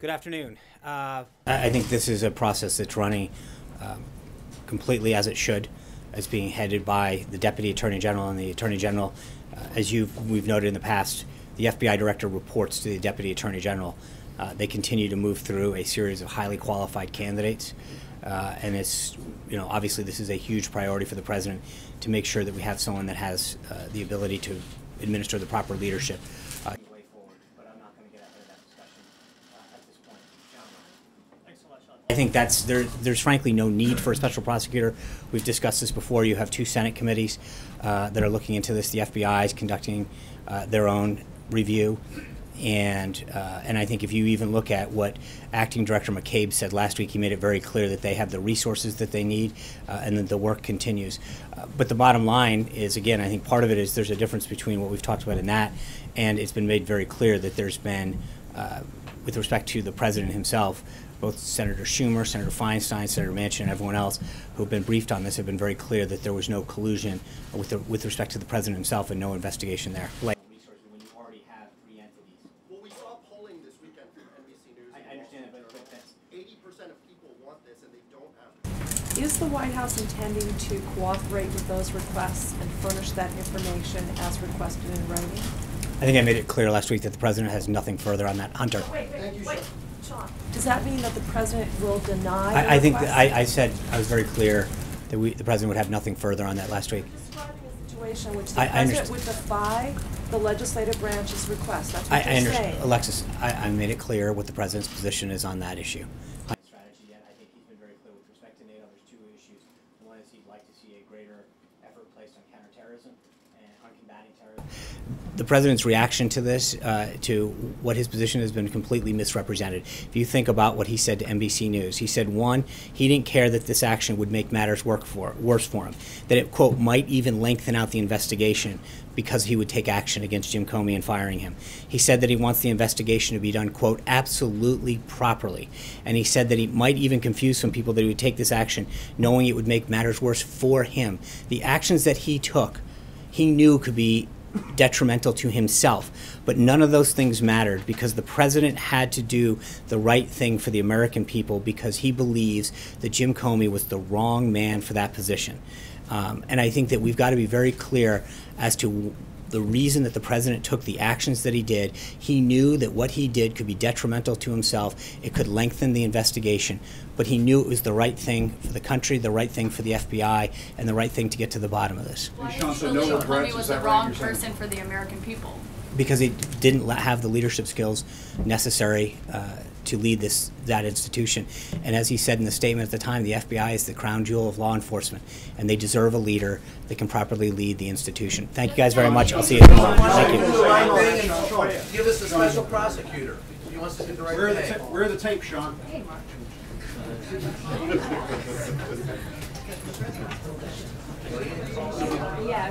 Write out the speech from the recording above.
Good afternoon. I think this is a process that's running completely as it should. It's being headed by the Deputy Attorney General, and the Attorney General, as we've noted in the past, the FBI Director reports to the Deputy Attorney General. They continue to move through a series of highly qualified candidates, and it's, obviously this is a huge priority for the President to make sure that we have someone that has the ability to administer the proper leadership. Way forward, but I'm not going to get ahead of that discussion at this point. Thanks so much, Sean. I think there's frankly no need for a special prosecutor. We've discussed this before. You have two Senate committees that are looking into this. The FBI is conducting their own review. And I think if you even look at what Acting Director McCabe said last week, he made it very clear that they have the resources that they need and that the work continues. But the bottom line is, again, I think part of it is there's a difference between what we've talked about in that, and it's been made very clear that there's been, with respect to the President himself, both Senator Schumer, Senator Feinstein, Senator Manchin, and everyone else who have been briefed on this have been very clear that there was no collusion with respect to the President himself and no investigation there. I understand that, but that's 80% of people want this and they don't have it. Is the White House intending to cooperate with those requests and furnish that information as requested in writing? I think I made it clear last week that the President has nothing further on that. Hunter. Wait, Sean. Does that mean that the President will deny I think that I said, I was very clear that the President would have nothing further on that last week. Describing a situation in which the President would defy the legislative branch's request. That's what you're saying. Alexis, I made it clear what the President's position is on that issue. Strategy yet. I think he's been very clear with respect to NATO. There's two issues. One is he'd like to see a greater effort placed on counterterrorism and on combating terrorism. The President's reaction to this, to what his position has been completely misrepresented. If you think about what he said to NBC News, he said, one, he didn't care that this action would make matters worse for him, that it, quote, might even lengthen out the investigation because he would take action against Jim Comey and firing him. He said that he wants the investigation to be done, quote, absolutely properly. And he said that he might even confuse some people that he would take this action knowing it would make matters worse for him. The actions that he took, he knew could be detrimental to himself, but none of those things mattered because the President had to do the right thing for the American people because he believes that Jim Comey was the wrong man for that position. And I think that we've got to be very clear as to the reason that the President took the actions that he did. He knew that what he did could be detrimental to himself. It could lengthen the investigation, but he knew it was the right thing for the country, the right thing for the FBI, and the right thing to get to the bottom of this. Why do you believe Comey was the wrong person for the American people? Because he didn't have the leadership skills necessary to lead that institution. And as he said in the statement at the time, the FBI is the crown jewel of law enforcement, and they deserve a leader that can properly lead the institution. Thank you guys very much. I'll see you tomorrow. Thank you. Give us a special prosecutor. He wants to do the right thing. Where are the tape, Sean? Hey, Mark. Yeah,